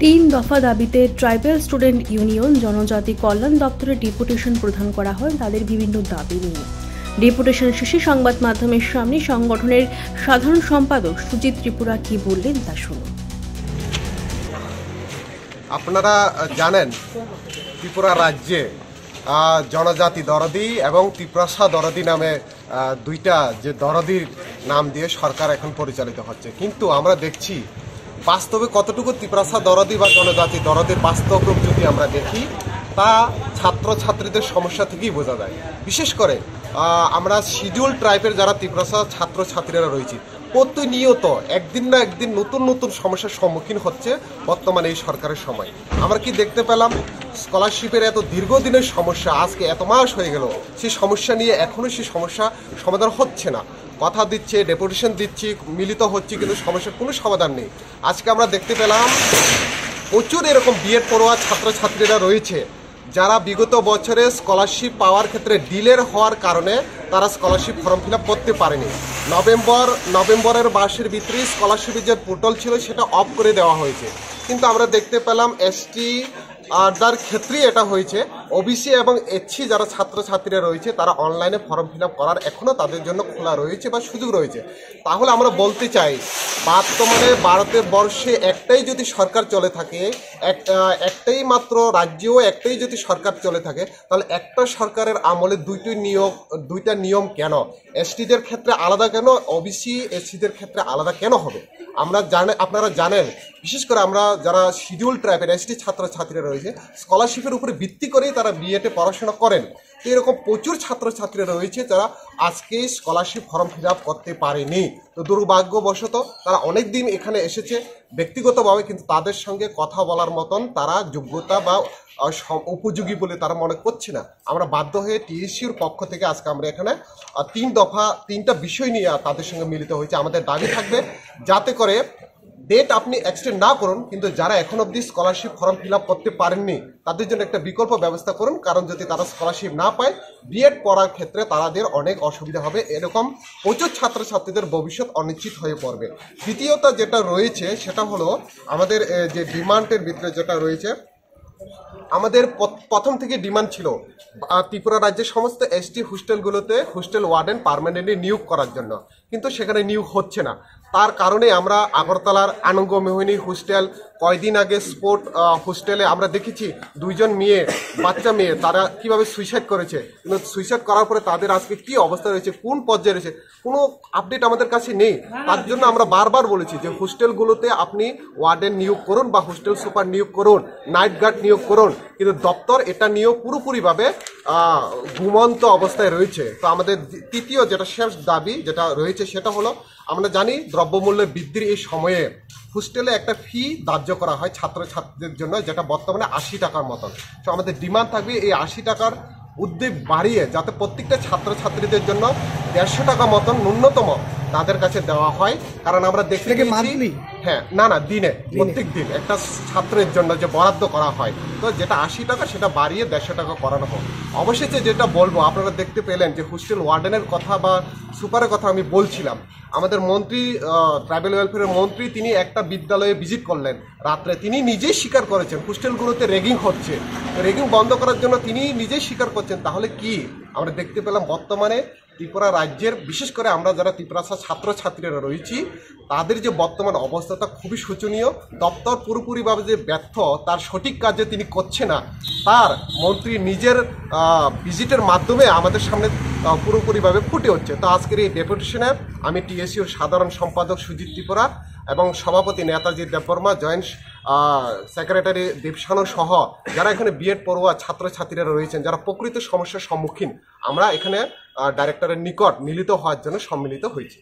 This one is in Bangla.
তিন দফা দাবিতে ট্রাইবাল স্টুডেন্ট ইউনিয়ন জনজাতি কল্যাণ দপ্তরে ডেপুটেশন প্রদান করা হয় তাদের বিভিন্ন দাবি নিয়ে। ডেপুটেশন শেষে সংবাদ মাধ্যমের সামনে সংগঠনের সাধারণ সম্পাদক সুজিত ত্রিপুরা কি বললেন তা শুনুন। আপনারা জানেন ত্রিপুরা রাজ্যে জনজাতি দরদি এবং ত্রিপ্রাসা দরদি নামে দুইটা যে দরদির নাম দিয়ে সরকার এখন পরিচালিত হচ্ছে, কিন্তু আমরা দেখছি বাস্তবে কতটুকু ত্রিপ্রাসা দরদি বা জনজাতি দরদির বাস্তব রূপ যদি আমরা দেখি তা ছাত্রছাত্রীদের সমস্যা থেকেই বোঝা যায়। বিশেষ করে আমরা শিডিউল ট্রাইবের যারা ত্রিপ্রাসা ছাত্রছাত্রীরা রয়েছে প্রতিনিয়ত একদিন না একদিন নতুন নতুন সমস্যার সম্মুখীন হচ্ছে বর্তমানে এই সরকারের সময়। আমরা কি দেখতে পেলাম স্কলারশিপের এত দীর্ঘদিনের সমস্যা আজকে এত মাস হয়ে গেল, সেই সমস্যা নিয়ে এখনও সেই সমস্যা সমাধান হচ্ছে না। কথা দিচ্ছে, ডেপুটেশন দিচ্ছি, মিলিত হচ্ছে, কিন্তু সমস্যার কোনো সমাধান নেই। আজকে আমরা দেখতে পেলাম প্রচুর এরকম বিএড পড়ুয়া ছাত্রছাত্রীরা রয়েছে যারা বিগত বছরে স্কলারশিপ পাওয়ার ক্ষেত্রে ডিলের হওয়ার কারণে তারা স্কলারশিপ ফর্ম ফিল আপ করতে পারেনি। নভেম্বরের মাসের ভিতরে স্কলারশিপের যে পোর্টাল ছিল সেটা অফ করে দেওয়া হয়েছে, কিন্তু আমরা দেখতে পেলাম এসটি যার ক্ষেত্রে এটা হয়েছে, ওবিসি এবং এসসি যারা ছাত্রছাত্রীরা রয়েছে তারা অনলাইনে ফর্ম ফিল আপ করার এখনও তাদের জন্য খোলা রয়েছে বা সুযোগ রয়েছে। তাহলে আমরা বলতে চাই বর্তমানে ভারতবর্ষে একটাই যদি সরকার চলে থাকে, একটাই মাত্র রাজ্যেও একটাই যদি সরকার চলে থাকে, তাহলে একটা সরকারের আমলে দুইটা নিয়ম কেন? এসটিদের ক্ষেত্রে আলাদা কেন, ওবিসি এসসিদের ক্ষেত্রে আলাদা কেন হবে? আপনারা জানেন, বিশেষ করে আমরা যারা শিডিউল ট্রাইবের এসটি ছাত্রছাত্রীরা রয়েছে স্কলারশিপের উপরে ভিত্তি করেই তারা বিএডে পড়াশোনা করেন। তো এরকম প্রচুর ছাত্রছাত্রীরা রয়েছে যারা আজকে স্কলারশিপ ফর্ম ফিল আপ করতে পারেনি। তো দুর্ভাগ্যবশত তারা অনেক দিন এখানে এসেছে ব্যক্তিগতভাবে, কিন্তু তাদের সঙ্গে কথা বলার মতন তারা যোগ্যতা বা উপযোগী বলে তারা মনে করছে না। আমরা বাধ্য হয়ে টিএসইউর পক্ষ থেকে আজকে আমরা এখানে তিনটা বিষয় নিয়ে তাদের সঙ্গে মিলিত হয়েছে। আমাদের দাবি থাকবে যাতে করে ডেট আপনি এক্সটেন্ড না করুন, কিন্তু যারা এখন অবধি স্কলারশিপ ফর্ম ফিল আপ করতে পারেননি তাদের জন্য একটা বিকল্প ব্যবস্থা করুন, কারণ যদি তারা স্কলারশিপ না পায় বিএড পড়ার ক্ষেত্রে তাদের অনেক অসুবিধা হবে। এরকম প্রচুর ছাত্রছাত্রীদের ভবিষ্যৎ অনিশ্চিত হয়ে পড়বে। দ্বিতীয়ত যেটা রয়েছে সেটা হলো আমাদের যে ডিমান্ডের ভিতরে যেটা রয়েছে, আমাদের প্রথম থেকে ডিমান্ড ছিল ত্রিপুরা রাজ্যের সমস্ত এসটি হোস্টেলগুলোতে হোস্টেল ওয়ার্ডেন পার্মানেন্টলি নিয়োগ করার জন্য, কিন্তু সেখানে নিয়োগ হচ্ছে না। তার কারণে আমরা আগরতলার আনন্দ মোহিনী হোস্টেল, কয়দিন আগে স্পোর্ট হোস্টেলে আমরা দেখেছি দুইজন বাচ্চা মেয়ে তারা কিভাবে সুইসাইড করেছে, কিন্তু সুইসাইড করার পরে তাদের আজকে কি অবস্থা রয়েছে, কোন পর্যায়ে রয়েছে, কোনো আপডেট আমাদের কাছে নেই। তার জন্য আমরা বারবার বলেছি যে হোস্টেলগুলোতে আপনি ওয়ার্ডেন নিয়োগ করুন বা হোস্টেল সুপার নিয়োগ করুন, নাইট গার্ড নিয়োগ করুন, কিন্তু দপ্তর এটা নিয়েও পুরোপুরিভাবে ঘুমন্ত অবস্থায় রয়েছে। তো আমাদের তৃতীয় যেটা শেষ দাবি যেটা রয়েছে সেটা হলো, আমরা জানি দ্রব্যমূল্যের বৃদ্ধির এই সময়ে হোস্টেলে একটা ফি ধার্য করা হয় ছাত্রছাত্রীদের জন্য, যেটা বর্তমানে 80 টাকার মতন। তো আমাদের ডিমান্ড থাকবে এই 80 টাকার উদ্যোগ বাড়িয়ে যাতে প্রত্যেকটা ছাত্রছাত্রীদের জন্য 150 টাকা মতন ন্যূনতম তাদের কাছে দেওয়া হয়। কারণ আমরা দেখতে গেছি দিনে প্রত্যেক দিন একটা ছাত্রের জন্য যে বরাদ্দ করা হয়, তো যেটা 80 টাকা সেটা বাড়িয়ে 150 টাকা করানো হোক। অবশেষে যেটা বলবো, আপনারা দেখতে পেলেন যে হোস্টেল ওয়ার্ডেনের কথা বা সুপারের কথা আমি বলছিলাম, আমাদের মন্ত্রী ট্রাইবেল ওয়েলফেয়ারের মন্ত্রী তিনি একটা বিদ্যালয়ে ভিজিট করলেন রাত্রে, তিনি নিজেই স্বীকার করেছেন হোস্টেলগুলোতে র্যাগিং হচ্ছে। র্যাগিং বন্ধ করার জন্য তিনি নিজেই স্বীকার করছেন। তাহলে কি আমরা দেখতে পেলাম বর্তমানে ত্রিপুরা রাজ্যের, বিশেষ করে আমরা যারা ত্রিপুরাসা ছাত্রছাত্রীরা রয়েছি তাদের যে বর্তমান অবস্থাটা খুবই শোচনীয়। দপ্তর পুরোপুরিভাবে যে ব্যর্থ, তার সঠিক কাজে তিনি করছে না, তার মন্ত্রী নিজের ভিজিটের মাধ্যমে আমাদের সামনে পুরোপুরিভাবে ফুটে হচ্ছে। তো আজকের এই ডেপুটেশনে আমি টিএসইউর সাধারণ সম্পাদক সুজিত ত্রিপুরা এবং সভাপতি নেতাজি দেববর্মা, জয়েন্ট সেক্রেটারি দেবসানু সহ যারা এখানে বিএড পড়ুয়া ছাত্রছাত্রীরা রয়েছেন যারা প্রকৃত সমস্যার সম্মুখীন, আমরা এখানে ডাইরেক্টরের নিকট মিলিত হওয়ার জন্য সম্মিলিত হয়েছি।